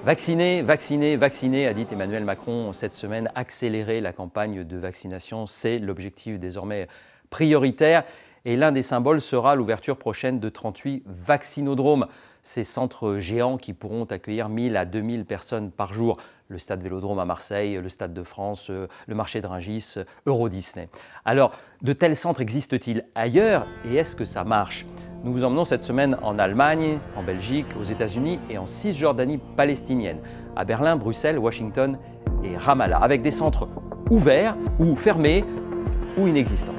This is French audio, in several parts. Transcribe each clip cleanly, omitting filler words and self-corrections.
Vacciner, vacciner, vacciner, a dit Emmanuel Macron cette semaine. Accélérer la campagne de vaccination, c'est l'objectif désormais prioritaire. Et l'un des symboles sera l'ouverture prochaine de 38 vaccinodromes. Ces centres géants qui pourront accueillir 1000 à 2000 personnes par jour. Le stade Vélodrome à Marseille, le Stade de France, le marché de Rungis, Euro Disney. Alors, de tels centres existent-ils ailleurs et est-ce que ça marche ? Nous vous emmenons cette semaine en Allemagne, en Belgique, aux États-Unis et en Cisjordanie palestinienne, à Berlin, Bruxelles, Washington et Ramallah, avec des centres ouverts ou fermés ou inexistants.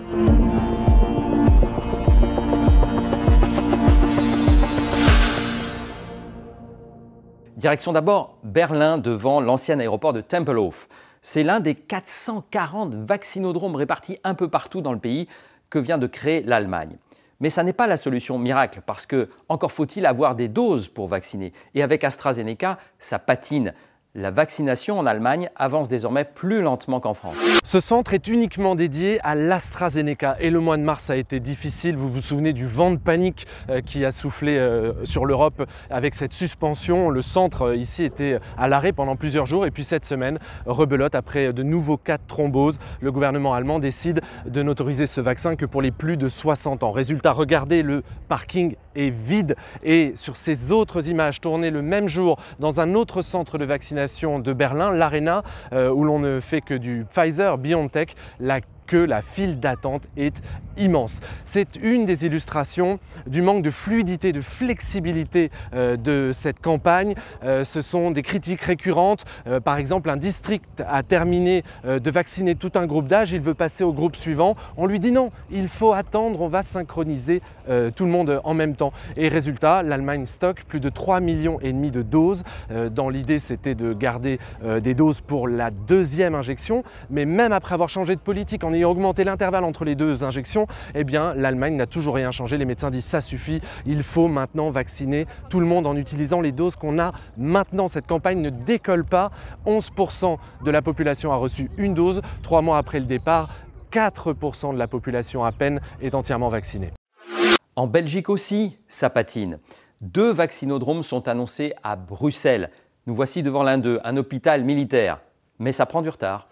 Direction d'abord Berlin, devant l'ancien aéroport de Tempelhof. C'est l'un des 440 vaccinodromes répartis un peu partout dans le pays que vient de créer l'Allemagne. Mais ça n'est pas la solution miracle, parce que encore faut-il avoir des doses pour vacciner. Et avec AstraZeneca, ça patine. La vaccination en Allemagne avance désormais plus lentement qu'en France. Ce centre est uniquement dédié à l'AstraZeneca et le mois de mars a été difficile. Vous vous souvenez du vent de panique qui a soufflé sur l'Europe avec cette suspension. Le centre ici était à l'arrêt pendant plusieurs jours et puis cette semaine, rebelote après de nouveaux cas de thrombose. Le gouvernement allemand décide de n'autoriser ce vaccin que pour les plus de 60 ans. Résultat, regardez, le parking est vide et sur ces autres images tournées le même jour dans un autre centre de vaccination de Berlin, l'Arena, où l'on ne fait que du Pfizer-BioNTech, la file d'attente est immense. C'est une des illustrations du manque de fluidité, de flexibilité de cette campagne. Ce sont des critiques récurrentes. Par exemple, un district a terminé de vacciner tout un groupe d'âge, il veut passer au groupe suivant. On lui dit non, il faut attendre, on va synchroniser tout le monde en même temps. Et résultat, l'Allemagne stocke plus de 3,5 millions de doses. Dans l'idée, c'était de garder des doses pour la deuxième injection. Mais même après avoir changé de politique, en ayant augmenté l'intervalle entre les deux injections, eh bien l'Allemagne n'a toujours rien changé. Les médecins disent ça suffit, il faut maintenant vacciner tout le monde en utilisant les doses qu'on a maintenant. Cette campagne ne décolle pas. 11% de la population a reçu une dose. 3 mois après le départ, 4% de la population à peine est entièrement vaccinée. En Belgique aussi, ça patine. 2 vaccinodromes sont annoncés à Bruxelles. Nous voici devant l'un d'eux, un hôpital militaire. Mais ça prend du retard.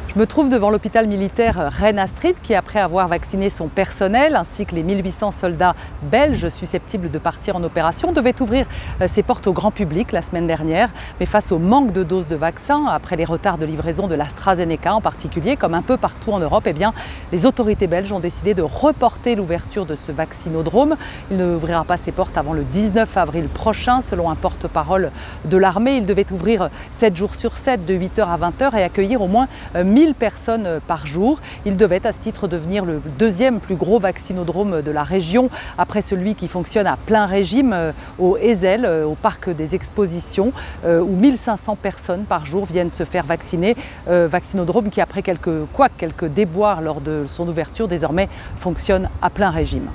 Je me trouve devant l'hôpital militaire Rennes-Astrid qui, après avoir vacciné son personnel ainsi que les 1800 soldats belges susceptibles de partir en opération, devait ouvrir ses portes au grand public la semaine dernière. Mais face au manque de doses de vaccins, après les retards de livraison de l'AstraZeneca en particulier, comme un peu partout en Europe, eh bien, les autorités belges ont décidé de reporter l'ouverture de ce vaccinodrome. Il n'ouvrira pas ses portes avant le 19 avril prochain, selon un porte-parole de l'armée. Il devait ouvrir 7 jours sur 7, de 8h à 20h et accueillir au moins 1000 personnes par jour. Il devait à ce titre devenir le deuxième plus gros vaccinodrome de la région, après celui qui fonctionne à plein régime au Ezel, au parc des expositions, où 1500 personnes par jour viennent se faire vacciner. Vaccinodrome qui, après quelques déboires lors de son ouverture, désormais fonctionne à plein régime.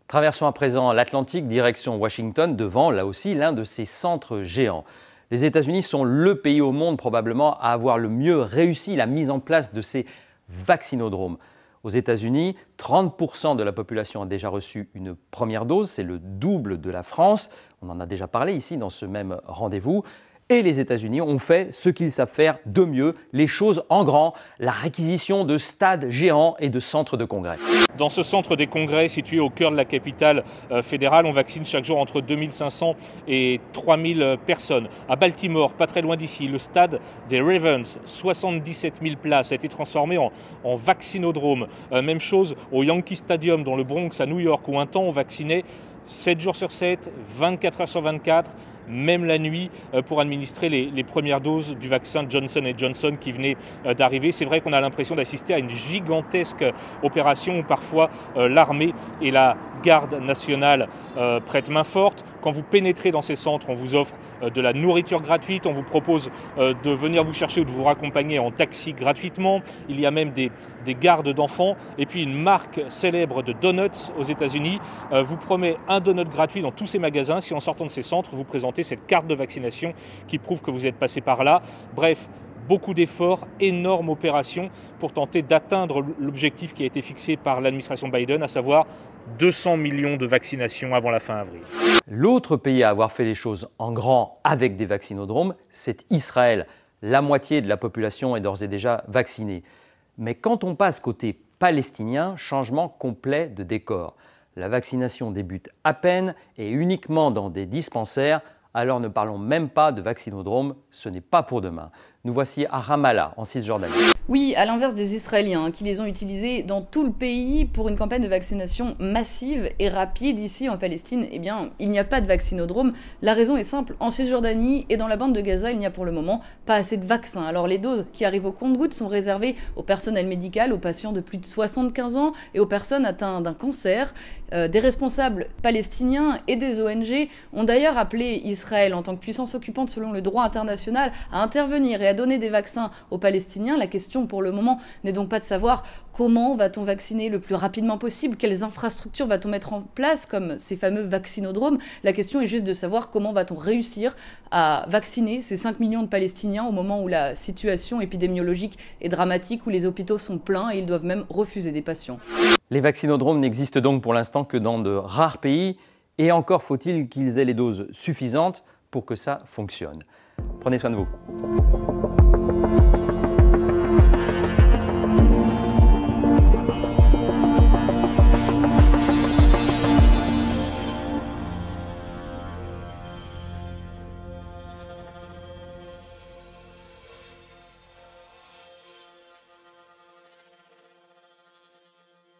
Traversons à présent l'Atlantique, direction Washington, devant là aussi l'un de ces centres géants. Les États-Unis sont le pays au monde probablement à avoir le mieux réussi la mise en place de ces vaccinodromes. Aux États-Unis, 30% de la population a déjà reçu une première dose, c'est le double de la France. On en a déjà parlé ici dans ce même rendez-vous. Et les États-Unis ont fait ce qu'ils savent faire de mieux, les choses en grand, la réquisition de stades géants et de centres de congrès. Dans ce centre des congrès situé au cœur de la capitale fédérale, on vaccine chaque jour entre 2500 et 3000 personnes. À Baltimore, pas très loin d'ici, le stade des Ravens, 77 000 places, a été transformé en vaccinodrome. Même chose au Yankee Stadium dans le Bronx à New York, où un temps on vaccinait 7 jours sur 7, 24 heures sur 24, même la nuit, pour administrer les premières doses du vaccin Johnson & Johnson qui venait d'arriver. C'est vrai qu'on a l'impression d'assister à une gigantesque opération où parfois l'armée et la garde nationale prêtent main forte. Quand vous pénétrez dans ces centres, on vous offre de la nourriture gratuite, on vous propose de venir vous chercher ou de vous raccompagner en taxi gratuitement. Il y a même des gardes d'enfants. Et puis une marque célèbre de donuts aux États-Unis vous promet un donut gratuit dans tous ces magasins si en sortant de ces centres, vous présentez cette carte de vaccination qui prouve que vous êtes passé par là. Bref, beaucoup d'efforts, énorme opération pour tenter d'atteindre l'objectif qui a été fixé par l'administration Biden, à savoir 200 millions de vaccinations avant la fin avril. L'autre pays à avoir fait les choses en grand avec des vaccinodromes, c'est Israël. La moitié de la population est d'ores et déjà vaccinée. Mais quand on passe côté palestinien, changement complet de décor. La vaccination débute à peine et uniquement dans des dispensaires, alors ne parlons même pas de vaccinodrome, ce n'est pas pour demain. Nous voici à Ramallah, en Cisjordanie. Oui, à l'inverse des Israéliens qui les ont utilisés dans tout le pays pour une campagne de vaccination massive et rapide. Ici en Palestine, eh bien, il n'y a pas de vaccinodrome. La raison est simple, en Cisjordanie et dans la bande de Gaza, il n'y a pour le moment pas assez de vaccins. Alors les doses qui arrivent au compte-gouttes sont réservées au personnel médical, aux patients de plus de 75 ans et aux personnes atteintes d'un cancer. Des responsables palestiniens et des ONG ont d'ailleurs appelé Israël en tant que puissance occupante selon le droit international à intervenir et à donner des vaccins aux Palestiniens. La question pour le moment n'est donc pas de savoir comment va-t-on vacciner le plus rapidement possible, quelles infrastructures va-t-on mettre en place comme ces fameux vaccinodromes. La question est juste de savoir comment va-t-on réussir à vacciner ces 5 millions de Palestiniens au moment où la situation épidémiologique est dramatique, où les hôpitaux sont pleins et ils doivent même refuser des patients. Les vaccinodromes n'existent donc pour l'instant que dans de rares pays et encore faut-il qu'ils aient les doses suffisantes pour que ça fonctionne. Prenez soin de vous.